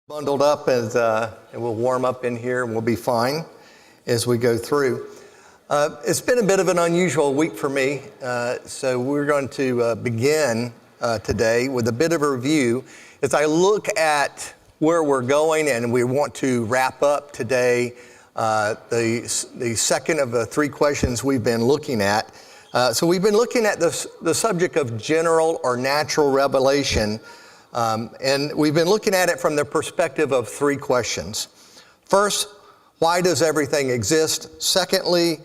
Bundled up and we'll warm up in here and we'll be fine as we go through. It's been a bit of an unusual week for me, so we're going to begin today with a bit of a review as I look at where we're going, and we want to wrap up today the second of the three questions we've been looking at. So we've been looking at the subject of general or natural revelation. And we've been looking at it from the perspective of three questions. First, why does everything exist? Secondly,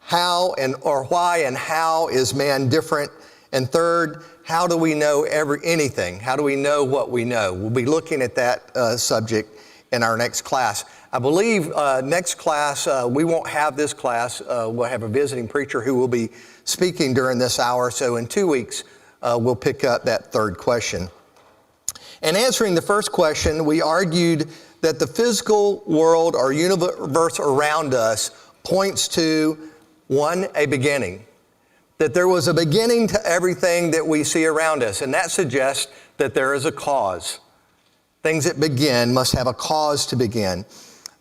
why and how is man different? And third, how do we know anything? How do we know what we know? We'll be looking at that subject in our next class. I believe next class, we won't have this class. We'll have a visiting preacher who will be speaking during this hour. So in 2 weeks, we'll pick up that third question. In answering the first question, we argued that the physical world or universe around us points to, one, a beginning. That there was a beginning to everything that we see around us, and that suggests that there is a cause. Things that begin must have a cause to begin.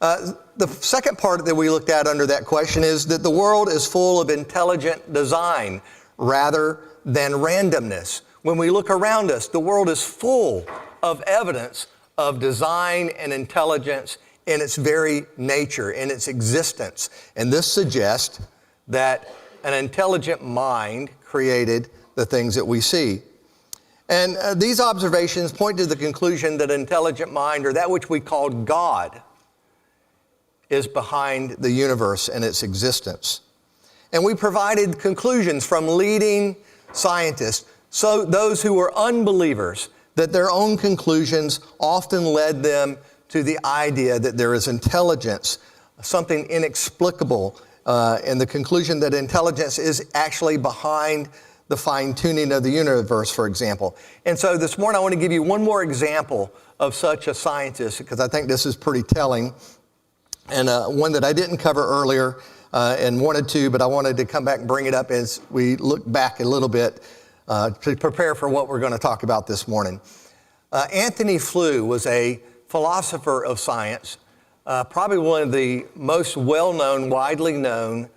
The second part that we looked at under that question is that the world is full of intelligent design rather than randomness. When we look around us, the world is full of evidence of design and intelligence in its very nature, in its existence. And this suggests that an intelligent mind created the things that we see. And these observations point to the conclusion that an intelligent mind, or that which we call God, is behind the universe and its existence. And we provided conclusions from leading scientists, so those who were unbelievers, that their own conclusions often led them to the idea that there is intelligence, something inexplicable, and the conclusion that intelligence is actually behind the fine-tuning of the universe, for example. And so this morning I want to give you one more example of such a scientist, because I think this is pretty telling, and one that I didn't cover earlier and wanted to, but I wanted to come back and bring it up as we look back a little bit to prepare for what we're going to talk about this morning. Anthony Flew was a philosopher of science, probably one of the most well-known, widely known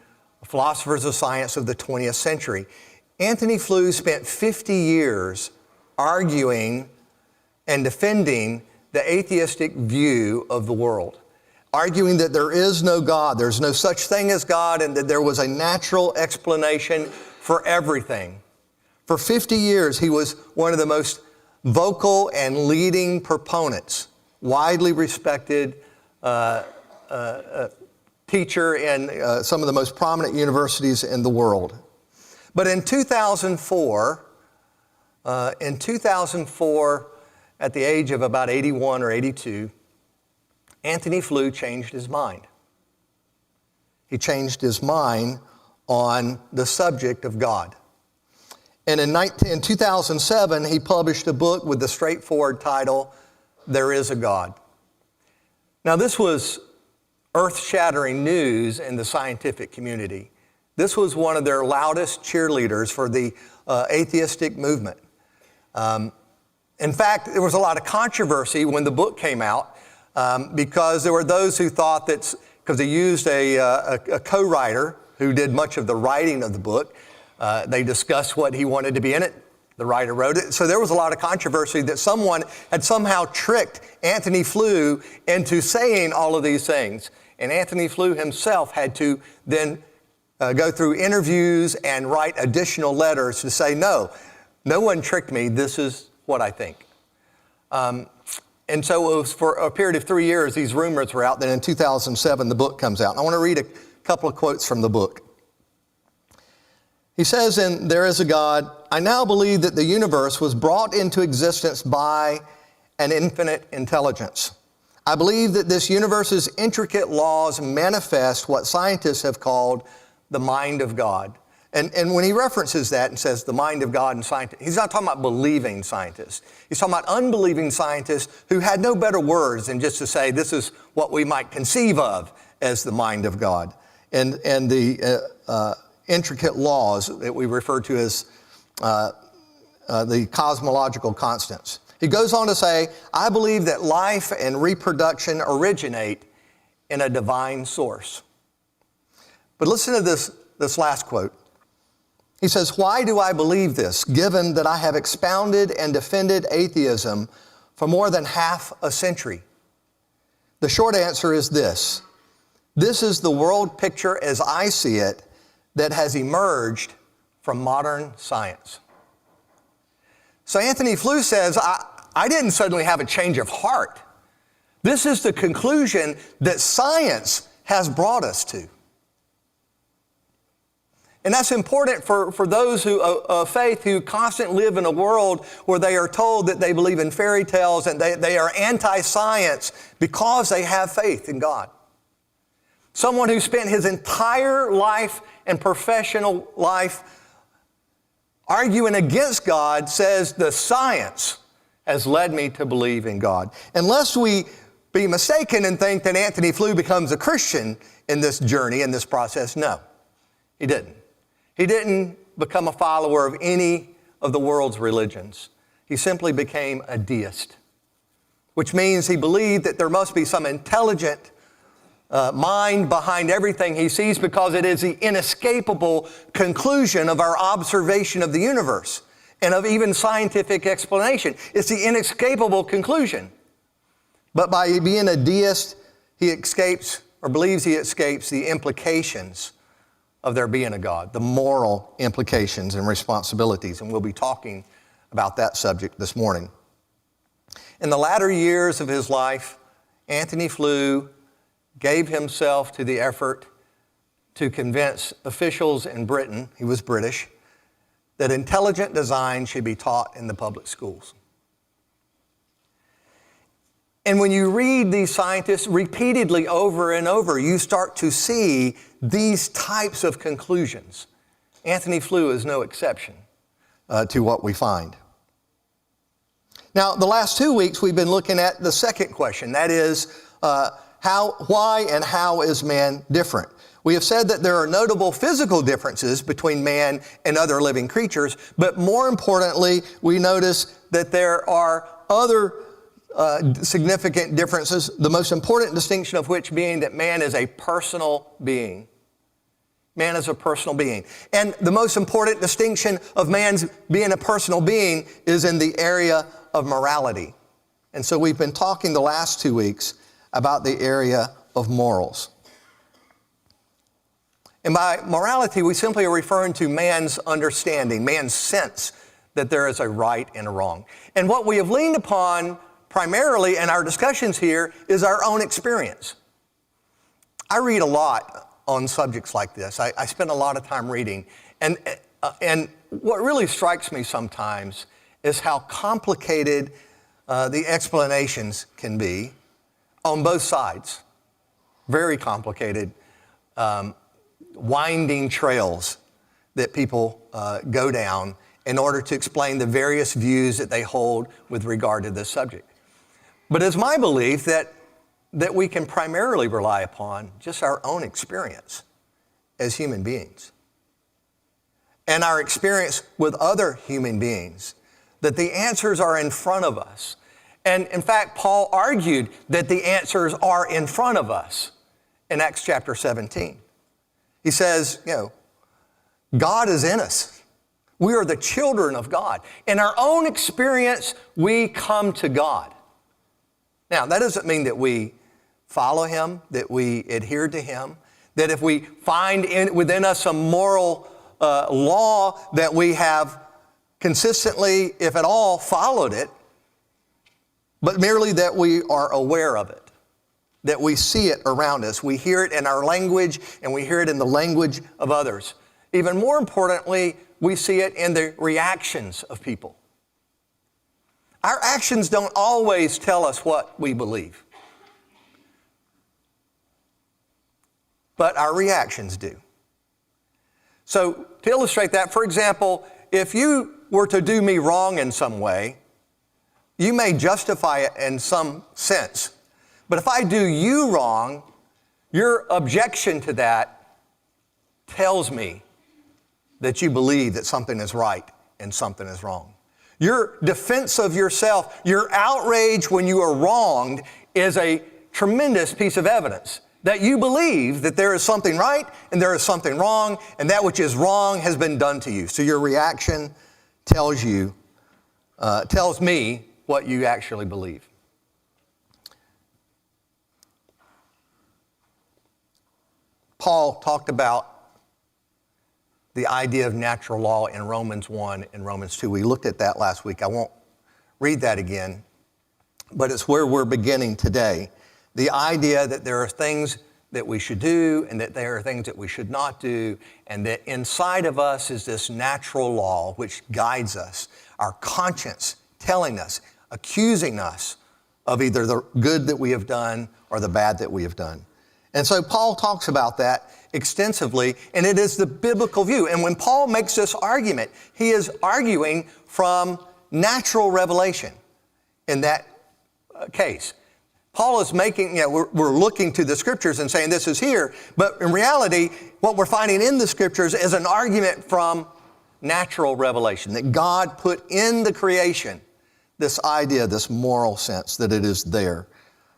philosophers of science of the 20th century. Anthony Flew spent 50 years arguing and defending the atheistic view of the world, arguing that there is no God, there's no such thing as God, and that there was a natural explanation for everything. For 50 years, he was one of the most vocal and leading proponents, widely respected teacher in some of the most prominent universities in the world. But in 2004, at the age of about 81 or 82, Anthony Flew changed his mind. He changed his mind on the subject of God. And in 2007, he published a book with the straightforward title, There Is a God. Now, this was earth-shattering news in the scientific community. This was one of their loudest cheerleaders for the atheistic movement. In fact, there was a lot of controversy when the book came out because there were those who thought that, because they used a co-writer who did much of the writing of the book, they discussed what he wanted to be in it. The writer wrote it. So there was a lot of controversy that someone had somehow tricked Anthony Flew into saying all of these things. And Anthony Flew himself had to then go through interviews and write additional letters to say, no one tricked me. This is what I think. And so it was for a period of 3 years, these rumors were out. Then in 2007, the book comes out. And I want to read a couple of quotes from the book. He says in There Is a God, I now believe that the universe was brought into existence by an infinite intelligence. I believe that this universe's intricate laws manifest what scientists have called the mind of God. And when he references that and says the mind of God and scientists, he's not talking about believing scientists. He's talking about unbelieving scientists who had no better words than just to say this is what we might conceive of as the mind of God. And the intricate laws that we refer to as the cosmological constants. He goes on to say, I believe that life and reproduction originate in a divine source. But listen to this last quote. He says, why do I believe this, given that I have expounded and defended atheism for more than half a century? The short answer is this. This is the world picture as I see it that has emerged from modern science. So Anthony Flew says, I didn't suddenly have a change of heart. This is the conclusion that science has brought us to. And that's important for those of faith who constantly live in a world where they are told that they believe in fairy tales and they are anti-science because they have faith in God. Someone who spent his entire life and professional life arguing against God says the science has led me to believe in God. Unless we be mistaken and think that Anthony Flew becomes a Christian in this journey, in this process, no, he didn't. He didn't become a follower of any of the world's religions. He simply became a deist, which means he believed that there must be some intelligent mind behind everything he sees because it is the inescapable conclusion of our observation of the universe and of even scientific explanation. It's the inescapable conclusion. But by being a deist, he escapes or believes he escapes the implications of there being a God, the moral implications and responsibilities. And we'll be talking about that subject this morning. In the latter years of his life, Anthony Flew gave himself to the effort to convince officials in Britain, he was British, that intelligent design should be taught in the public schools. And when you read these scientists repeatedly over and over, you start to see these types of conclusions. Anthony Flew is no exception to what we find. Now, the last 2 weeks we've been looking at the second question, that is, why and how is man different? We have said that there are notable physical differences between man and other living creatures, but more importantly, we notice that there are other significant differences, the most important distinction of which being that man is a personal being. Man is a personal being. And the most important distinction of man's being a personal being is in the area of morality. And so we've been talking the last 2 weeks about the area of morals. And by morality, we simply are referring to man's understanding, man's sense that there is a right and a wrong. And what we have leaned upon primarily in our discussions here is our own experience. I read a lot on subjects like this. I spend a lot of time reading. And what really strikes me sometimes is how complicated the explanations can be on both sides. Very complicated, winding trails that people go down in order to explain the various views that they hold with regard to this subject. But it's my belief that we can primarily rely upon just our own experience as human beings and our experience with other human beings, that the answers are in front of us. And in fact, Paul argued that the answers are in front of us in Acts chapter 17. He says, God is in us. We are the children of God. In our own experience, we come to God. Now, that doesn't mean that we follow Him, that we adhere to Him, that if we find within us some moral law that we have consistently, if at all, followed it, but merely that we are aware of it, that we see it around us. We hear it in our language and we hear it in the language of others. Even more importantly, we see it in the reactions of people. Our actions don't always tell us what we believe, but our reactions do. So to illustrate that, for example, if you were to do me wrong in some way, you may justify it in some sense. But if I do you wrong, your objection to that tells me that you believe that something is right and something is wrong. Your defense of yourself, your outrage when you are wronged is a tremendous piece of evidence that you believe that there is something right and there is something wrong, and that which is wrong has been done to you. So your reaction tells me what you actually believe. Paul talked about the idea of natural law in Romans 1 and Romans 2. We looked at that last week. I won't read that again, but it's where we're beginning today. The idea that there are things that we should do and that there are things that we should not do, and that inside of us is this natural law which guides us, our conscience telling us, accusing us of either the good that we have done or the bad that we have done. And so Paul talks about that extensively, and it is the biblical view. And when Paul makes this argument, he is arguing from natural revelation in that case. Paul is making, we're looking to the scriptures and saying this is here, but in reality, what we're finding in the scriptures is an argument from natural revelation, that God put in the creation this idea, this moral sense, that it is there,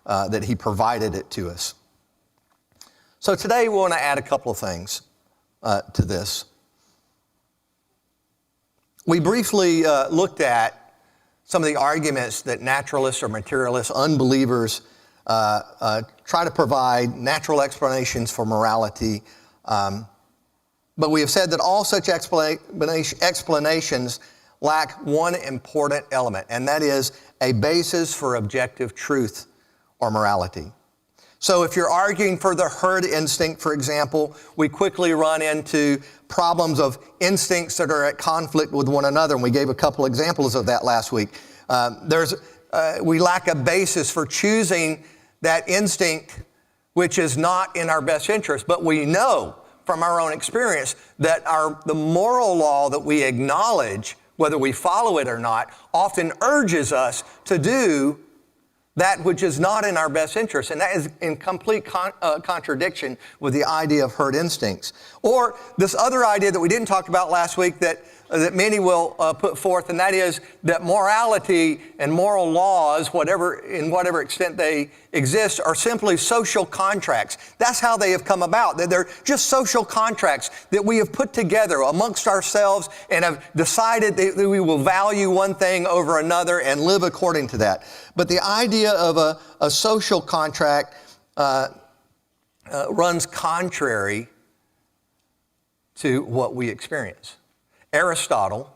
that he provided it to us. So today we want to add a couple of things to this. We briefly looked at some of the arguments that naturalists or materialists, unbelievers, try to provide natural explanations for morality. But we have said that all such explanations lack one important element, and that is a basis for objective truth or morality. So if you're arguing for the herd instinct, for example, we quickly run into problems of instincts that are at conflict with one another, and we gave a couple examples of that last week. We lack a basis for choosing that instinct which is not in our best interest, but we know from our own experience that the moral law that we acknowledge, whether we follow it or not, often urges us to do that which is not in our best interest, and that is in complete contradiction with the idea of herd instincts. Or this other idea that we didn't talk about last week that many will put forth, and that is that morality and moral laws, in whatever extent they exist, are simply social contracts. That's how they have come about, that they're just social contracts that we have put together amongst ourselves and have decided that we will value one thing over another and live according to that. But the idea of a social contract runs contrary to what we experience. Aristotle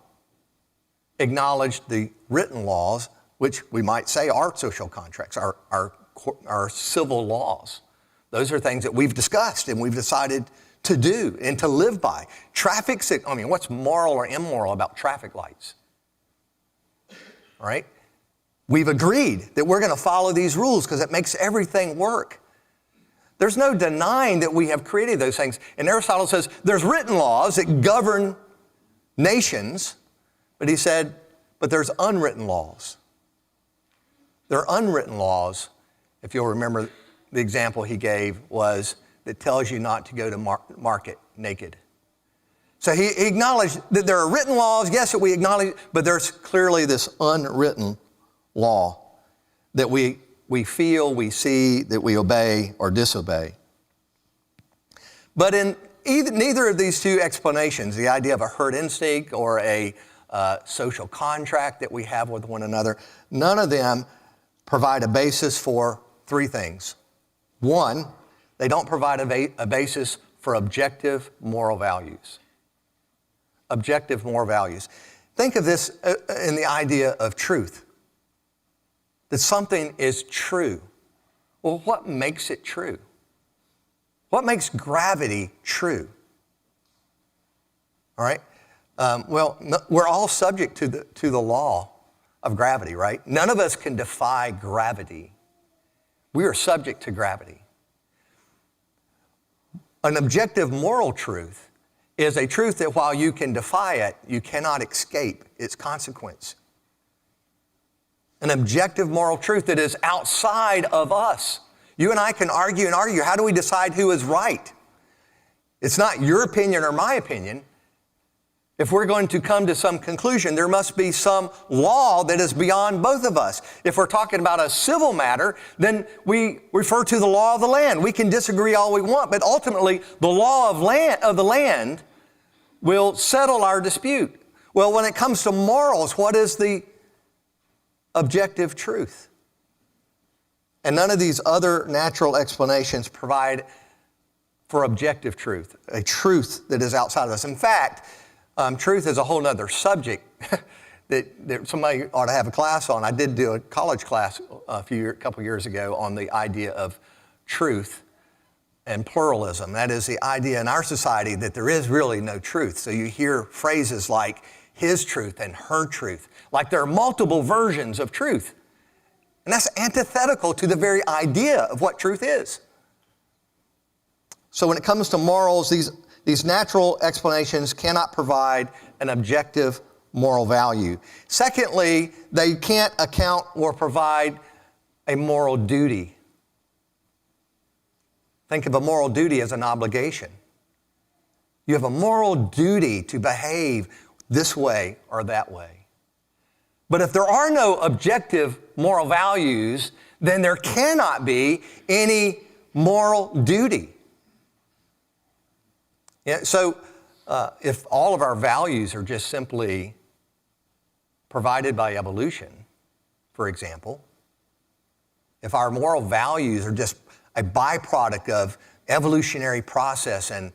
acknowledged the written laws, which we might say are social contracts, are civil laws. Those are things that we've discussed and we've decided to do and to live by. What's moral or immoral about traffic lights? All right? We've agreed that we're going to follow these rules because it makes everything work. There's no denying that we have created those things. And Aristotle says there's written laws that govern nations, but he said, but there's unwritten laws. There are unwritten laws, if you'll remember the example he gave was that tells you not to go to market naked. So he acknowledged that there are written laws, yes, that we acknowledge, but there's clearly this unwritten law that we feel, we see, that we obey or disobey. But in neither of these two explanations, the idea of a herd instinct or a social contract that we have with one another, none of them provide a basis for three things. One, they don't provide a basis for objective moral values. Objective moral values. Think of this in the idea of truth. That something is true. Well, what makes it true? What makes gravity true? All right? We're all subject to the law of gravity, right? None of us can defy gravity. We are subject to gravity. An objective moral truth is a truth that while you can defy it, you cannot escape its consequence. An objective moral truth that is outside of us. You and I can argue and argue. How do we decide who is right? It's not your opinion or my opinion. If we're going to come to some conclusion, there must be some law that is beyond both of us. If we're talking about a civil matter, then we refer to the law of the land. We can disagree all we want, but ultimately the law of the land will settle our dispute. Well, when it comes to morals, what is the objective truth? And none of these other natural explanations provide for objective truth, a truth that is outside of us. In fact, truth is a whole other subject that somebody ought to have a class on. I did do a college class a couple years ago on the idea of truth and pluralism. That is the idea in our society that there is really no truth. So you hear phrases like his truth and her truth, like there are multiple versions of truth. And that's antithetical to the very idea of what truth is. So when it comes to morals, these natural explanations cannot provide an objective moral value. Secondly, they can't account or provide a moral duty. Think of a moral duty as an obligation. You have a moral duty to behave this way or that way. But if there are no objective moral values, then there cannot be any moral duty. Yeah, so if all of our values are just simply provided by evolution, for example, if our moral values are just a byproduct of evolutionary process and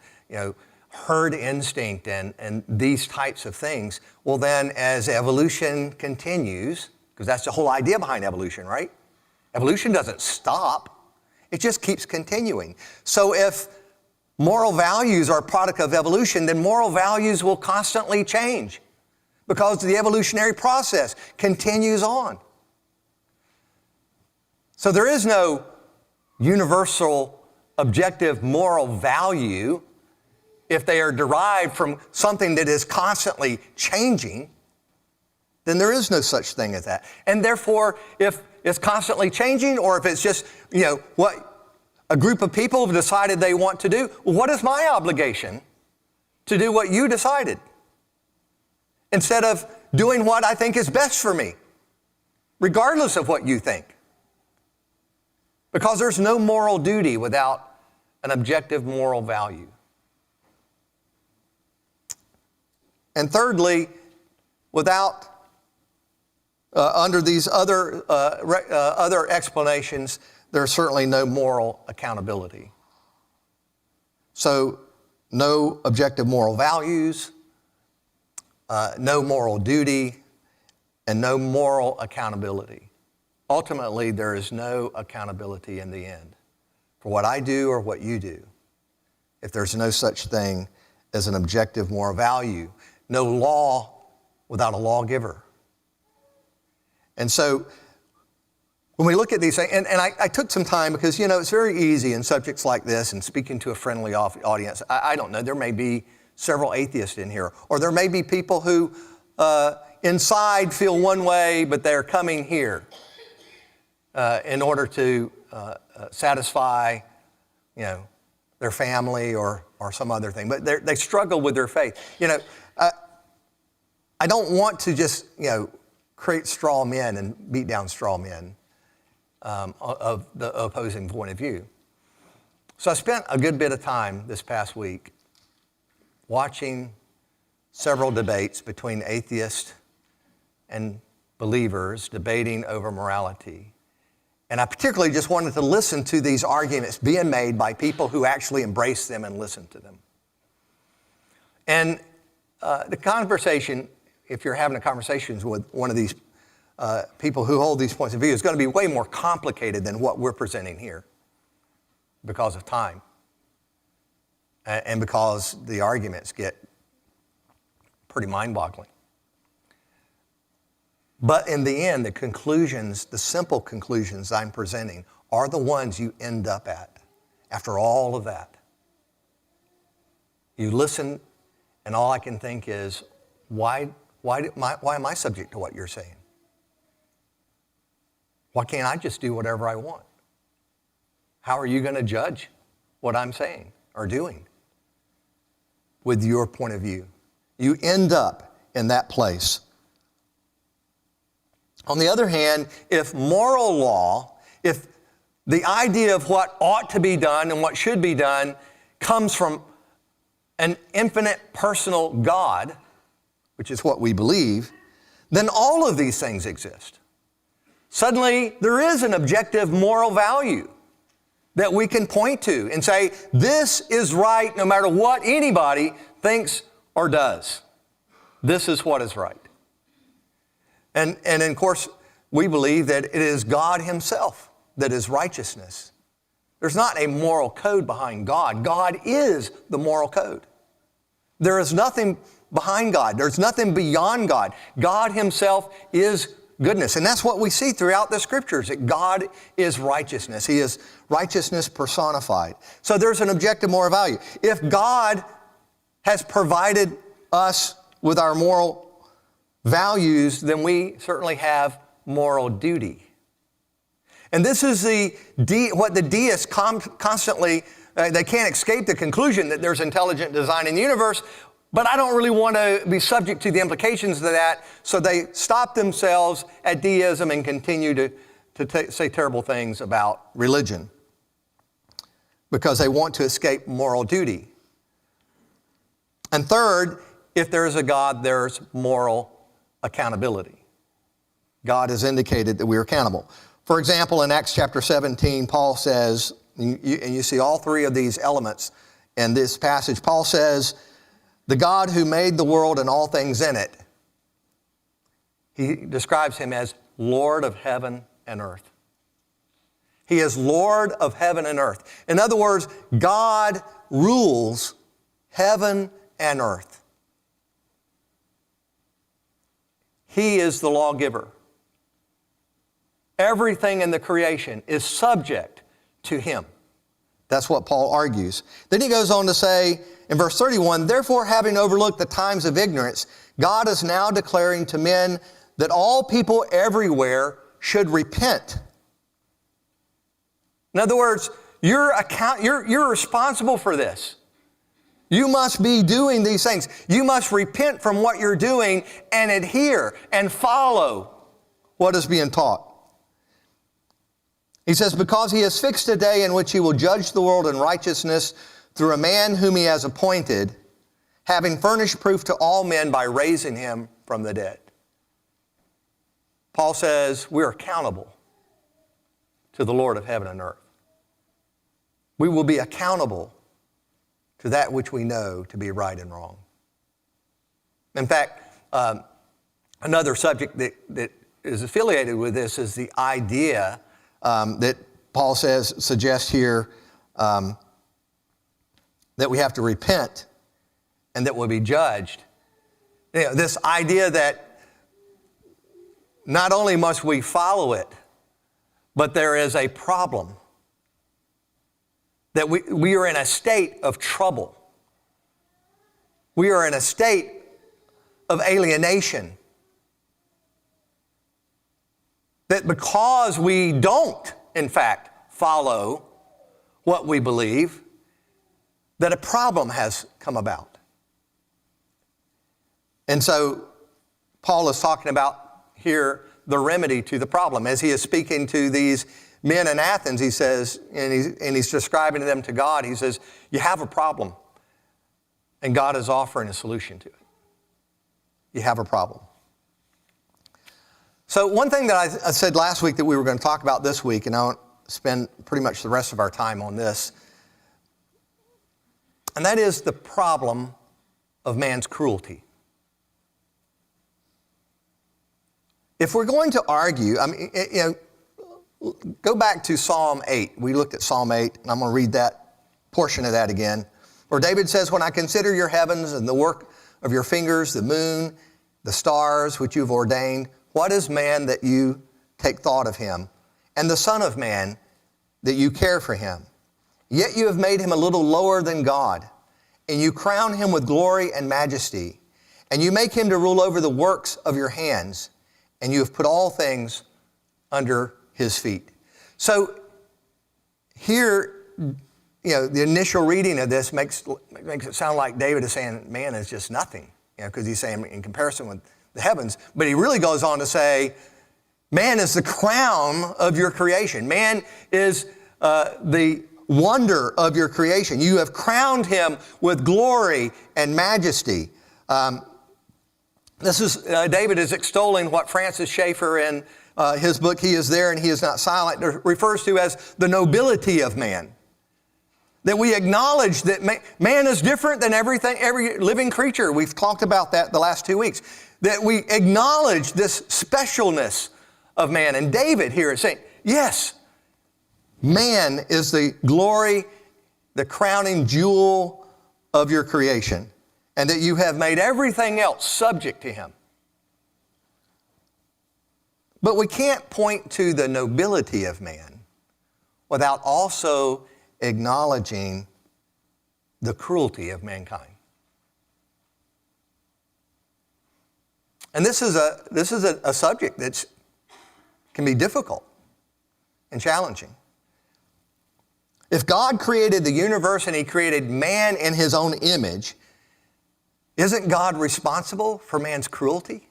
herd instinct and these types of things, well then as evolution continues, because that's the whole idea behind evolution, right? Evolution doesn't stop. It just keeps continuing. So if moral values are a product of evolution, then moral values will constantly change because the evolutionary process continues on. So there is no universal objective moral value if they are derived from something that is constantly changing. Then there is no such thing as that. And therefore, if it's constantly changing or if it's just, what a group of people have decided they want to do, what is my obligation to do what you decided instead of doing what I think is best for me, regardless of what you think? Because there's no moral duty without an objective moral value. And thirdly, without under these other explanations, there's certainly no moral accountability. So no objective moral values, no moral duty, and no moral accountability. Ultimately, there is no accountability in the end for what I do or what you do if there's no such thing as an objective moral value. No law without a lawgiver. And so when we look at these things, and I took some time because, it's very easy in subjects like this and speaking to a friendly audience. I don't know, there may be several atheists in here, or there may be people who inside feel one way, but they're coming here in order to satisfy, their family or some other thing. But they struggle with their faith. I don't want to just, create straw men and beat down straw men of the opposing point of view. So I spent a good bit of time this past week watching several debates between atheists and believers debating over morality. And I particularly just wanted to listen to these arguments being made by people who actually embrace them and listen to them. And the conversation, if you're having a conversation with one of these people who hold these points of view, is going to be way more complicated than what we're presenting here because of time and because the arguments get pretty mind-boggling. But in the end, the conclusions, the simple conclusions I'm presenting are the ones you end up at after all of that. You listen, and all I can think is, why am I subject to what you're saying? Why can't I just do whatever I want? How are you going to judge what I'm saying or doing with your point of view? You end up in that place. On the other hand, if moral law, if the idea of what ought to be done and what should be done comes from an infinite personal God, which is what we believe, then all of these things exist. Suddenly, there is an objective moral value that we can point to and say, this is right no matter what anybody thinks or does. This is what is right. And of course, we believe that it is God himself that is righteousness. There's not a moral code behind God. God is the moral code. There is nothing behind God. There's nothing beyond God. God himself is goodness. And that's what we see throughout the scriptures, that God is righteousness. He is righteousness personified. So there's an objective moral value. If God has provided us with our moral values, then we certainly have moral duty. And this is what the deists constantly, they can't escape the conclusion that there's intelligent design in the universe, but I don't really want to be subject to the implications of that, so they stop themselves at deism and continue to say terrible things about religion because they want to escape moral duty. And third, if there is a God, there's moral accountability. God has indicated that we are accountable. For example, in Acts chapter 17, Paul says, and you see all three of these elements in this passage, Paul says, the God who made the world and all things in it, he describes him as Lord of heaven and earth. He is Lord of heaven and earth. In other words, God rules heaven and earth. He is the lawgiver. Everything in the creation is subject to him. That's what Paul argues. Then he goes on to say in verse 31, therefore, having overlooked the times of ignorance, God is now declaring to men that all people everywhere should repent. In other words, you're responsible for this. You must be doing these things. You must repent from what you're doing and adhere and follow what is being taught. He says, because he has fixed a day in which he will judge the world in righteousness through a man whom he has appointed, having furnished proof to all men by raising him from the dead. Paul says we're accountable to the Lord of heaven and earth. We will be accountable to that which we know to be right and wrong. In fact, another subject that is affiliated with this is the idea that Paul suggests here that we have to repent and that we'll be judged. You know, this idea that not only must we follow it, but there is a problem. That we are in a state of trouble. We are in a state of alienation. That because we don't, in fact, follow what we believe, that a problem has come about. And so Paul is talking about here the remedy to the problem. As he is speaking to these men in Athens, he says, and he's describing them to God, he says, you have a problem, and God is offering a solution to it. You have a problem. So one thing that I said last week that we were going to talk about this week, and I won't spend pretty much the rest of our time on this, and that is the problem of man's cruelty. If we're going to argue, go back to Psalm 8. We looked at Psalm 8, and I'm going to read that portion of that again, where David says, when I consider your heavens and the work of your fingers, the moon, the stars which you've ordained, what is man that you take thought of him, and the son of man that you care for him? Yet you have made him a little lower than God, and you crown him with glory and majesty, and you make him to rule over the works of your hands, and you have put all things under his feet. So here, the initial reading of this makes it sound like David is saying man is just nothing because he's saying in comparison with the heavens. But he really goes on to say, man is the crown of your creation. Man is the wonder of your creation. You have crowned him with glory and majesty. David is extolling what Francis Schaeffer in his book, He Is There and He Is Not Silent, refers to as the nobility of man. That we acknowledge that man is different than every living creature. We've talked about that the last 2 weeks. That we acknowledge this specialness of man. And David here is saying, yes, man is the glory, the crowning jewel of your creation. And that you have made everything else subject to him. But we can't point to the nobility of man without also acknowledging the cruelty of mankind. And this is a subject that can be difficult and challenging. If God created the universe and he created man in his own image, isn't God responsible for man's cruelty?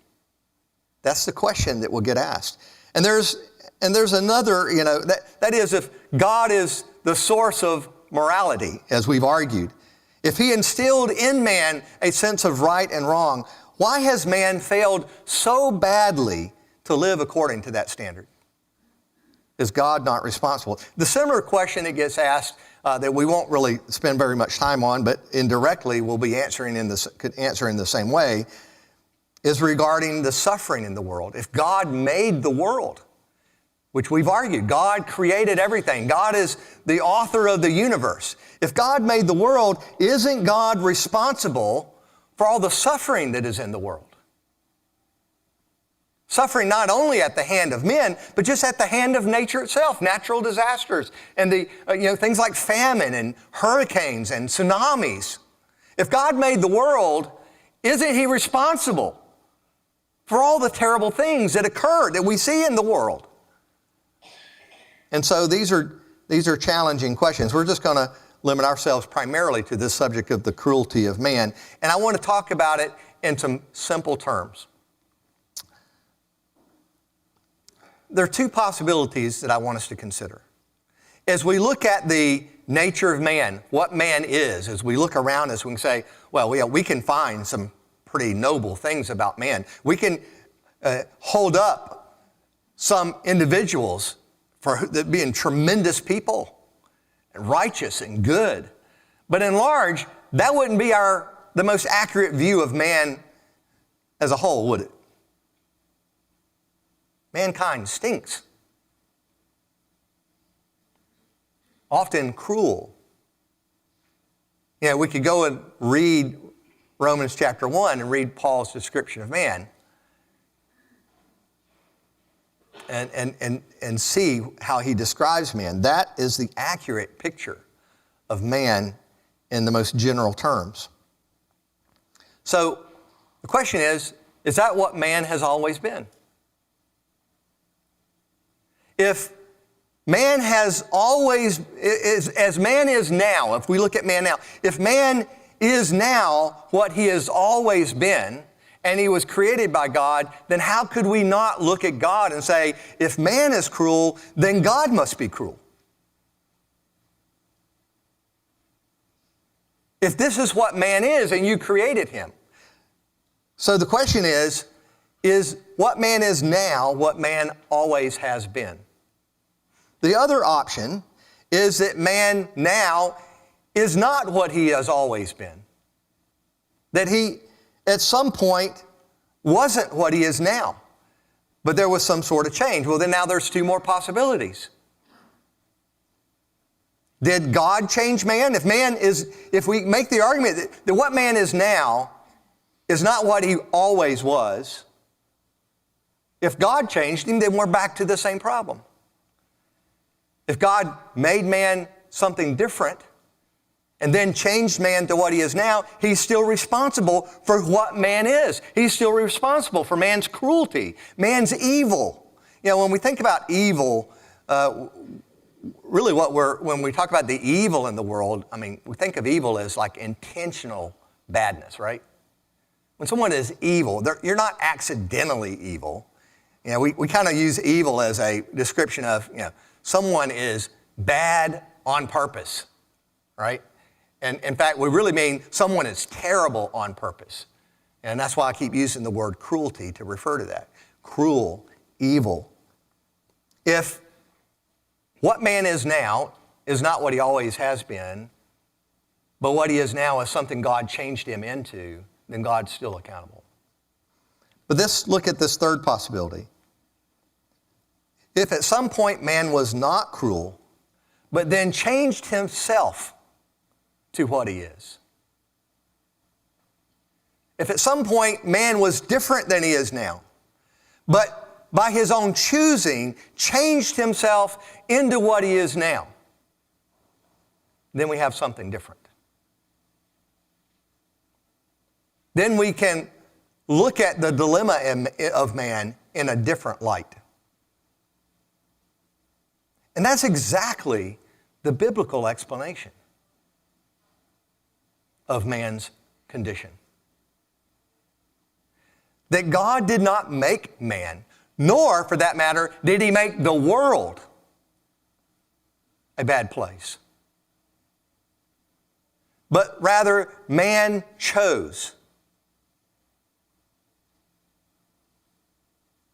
That's the question that will get asked. And there's another, that is, if God is the source of morality, as we've argued, if he instilled in man a sense of right and wrong, why has man failed so badly to live according to that standard? Is God not responsible? The similar question that gets asked that we won't really spend very much time on, but indirectly we'll be answering in the same way, is regarding the suffering in the world. If God made the world, which we've argued, God created everything. God is the author of the universe. If God made the world, isn't God responsible for all the suffering that is in the world? Suffering not only at the hand of men, but just at the hand of nature itself, natural disasters, and things like famine and hurricanes and tsunamis. If God made the world, isn't he responsible for all the terrible things that occur, that we see in the world? And so these are challenging questions. We're just going to limit ourselves primarily to this subject of the cruelty of man. And I want to talk about it in some simple terms. There are two possibilities that I want us to consider. As we look at the nature of man, what man is, as we look around us, we can say, well, we can find some pretty noble things about man. We can hold up some individuals for being tremendous people, and righteous and good. But in large, that wouldn't be the most accurate view of man as a whole, would it? Mankind stinks. Often cruel. We could go and read Romans chapter 1 and read Paul's description of man and see how he describes man. That is the accurate picture of man in the most general terms. So the question is that what man has always been? If man has always, as man is now, if we look at man now, if man is now what he has always been, and he was created by God, then how could we not look at God and say, if man is cruel, then God must be cruel? If this is what man is and you created him. So the question is what man is now what man always has been? The other option is that man now is not what he has always been. That he, at some point, wasn't what he is now. But there was some sort of change. Well, then now there's two more possibilities. Did God change man? If we make the argument that what man is now is not what he always was, if God changed him, then we're back to the same problem. If God made man something different and then changed man to what he is now, he's still responsible for what man is. He's still responsible for man's cruelty, man's evil. When we think about evil, really when we talk about the evil in the world, we think of evil as like intentional badness, right? When someone is evil, you're not accidentally evil. You know, we kind of use evil as a description of, someone is bad on purpose, right? And in fact, we really mean someone is terrible on purpose. And that's why I keep using the word cruelty to refer to that. Cruel, evil. If what man is now is not what he always has been, but what he is now is something God changed him into, then God's still accountable. But look at this third possibility. If at some point man was not cruel, but then changed himself to what he is. If at some point man was different than he is now, but by his own choosing changed himself into what he is now, then we have something different. Then we can look at the dilemma of man in a different light. And that's exactly the biblical explanation of man's condition. That God did not make man, nor, for that matter, did he make the world a bad place. But rather, man chose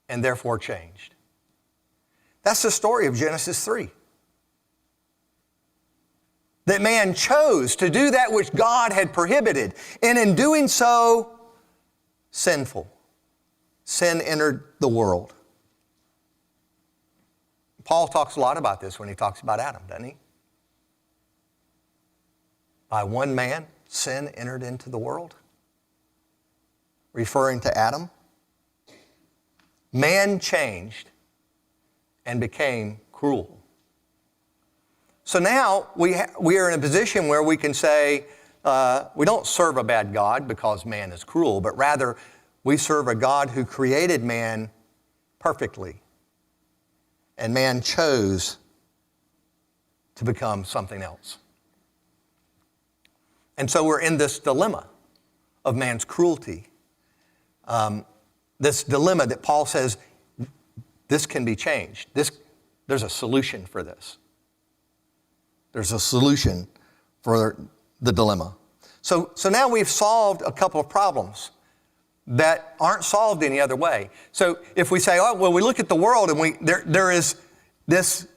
and therefore changed. That's the story of Genesis 3. That man chose to do that which God had prohibited, and in doing so, sinful. Sin entered the world. Paul talks a lot about this when he talks about Adam, doesn't he? By one man, sin entered into the world, referring to Adam. Man changed and became cruel. So now we are in a position where we can say, we don't serve a bad God because man is cruel, but rather we serve a God who created man perfectly. And man chose to become something else. And so we're in this dilemma of man's cruelty. This dilemma that Paul says, this can be changed. There's a solution for this. There's a solution for the dilemma. So now we've solved a couple of problems that aren't solved any other way. So if we say, we look at the world and there is this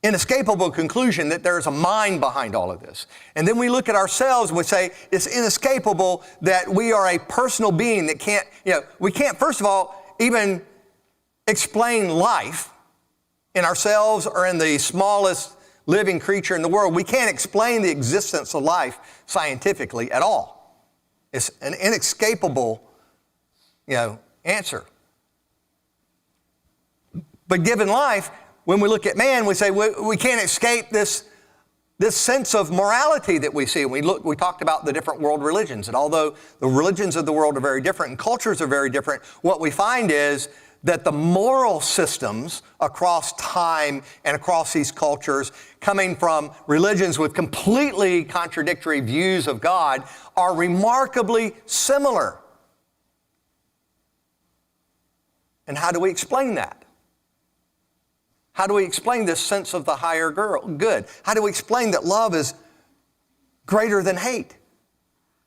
inescapable conclusion that there is a mind behind all of this. And then we look at ourselves and we say, it's inescapable that we are a personal being that we can't, first of all, even explain life in ourselves or in the smallest living creature in the world. We can't explain the existence of life scientifically at all. It's an inescapable, answer. But given life, when we look at man, we say we can't escape this sense of morality that we see. We talked about the different world religions, and although the religions of the world are very different and cultures are very different, what we find is that the moral systems across time and across these cultures, coming from religions with completely contradictory views of God, are remarkably similar. And how do we explain that? How do we explain this sense of the higher good? How do we explain that love is greater than hate?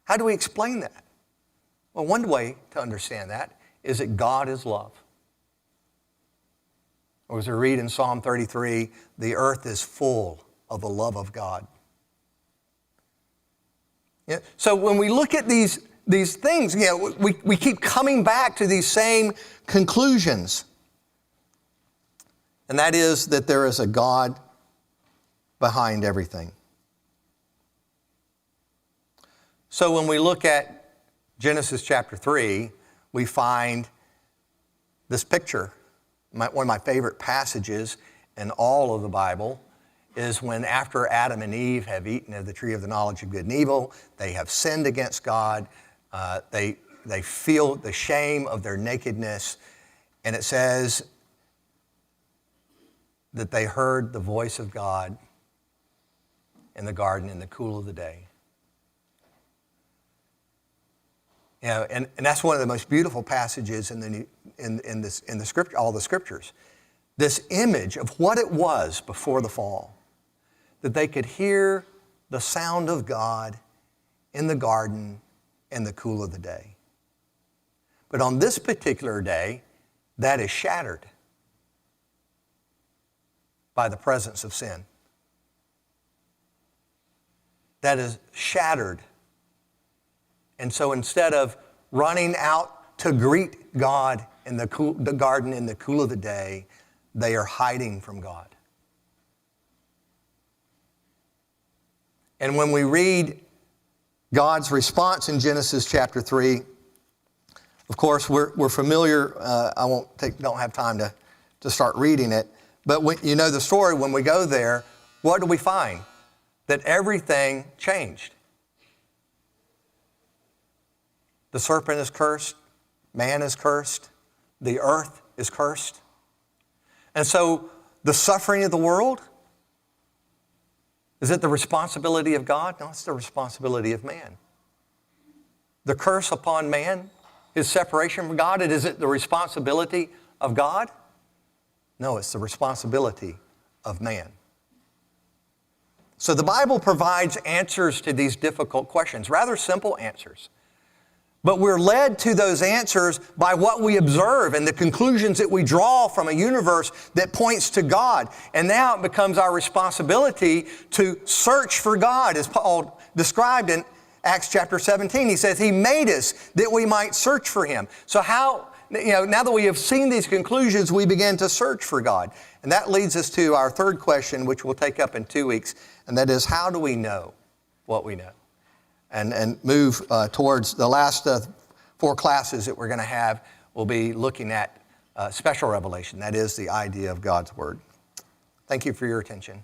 How do we explain that? Well, one way to understand that is that God is love. Or as we read in Psalm 33, the earth is full of the love of God. Yeah? So when we look at these things, we keep coming back to these same conclusions. And that is that there is a God behind everything. So when we look at Genesis chapter 3, we find this picture. One of my favorite passages in all of the Bible is when after Adam and Eve have eaten of the tree of the knowledge of good and evil, they have sinned against God, they feel the shame of their nakedness, and it says that they heard the voice of God in the garden in the cool of the day. And that's one of the most beautiful passages in the scripture, all the scriptures. This image of what it was before the fall, that they could hear the sound of God in the garden in the cool of the day. But on this particular day, that is shattered by the presence of sin. That is shattered. And so instead of running out to greet God in the garden in the cool of the day, they are hiding from God. And when we read God's response in Genesis chapter 3, of course, we're familiar. Don't have time to start reading it. But when, you know the story, when we go there, what do we find? That everything changed. The serpent is cursed. Man is cursed. The earth is cursed. And so the suffering of the world, is it the responsibility of God? No, it's the responsibility of man. The curse upon man, his separation from God, is it the responsibility of God? No, it's the responsibility of man. So the Bible provides answers to these difficult questions, rather simple answers. But we're led to those answers by what we observe and the conclusions that we draw from a universe that points to God. And now it becomes our responsibility to search for God, as Paul described in Acts chapter 17. He says, He made us that we might search for Him. So now that we have seen these conclusions, we begin to search for God. And that leads us to our third question, which we'll take up in 2 weeks. And that is, how do we know what we know? And move towards the last 4 classes that we're going to have. We'll be looking at special revelation. That is the idea of God's Word. Thank you for your attention.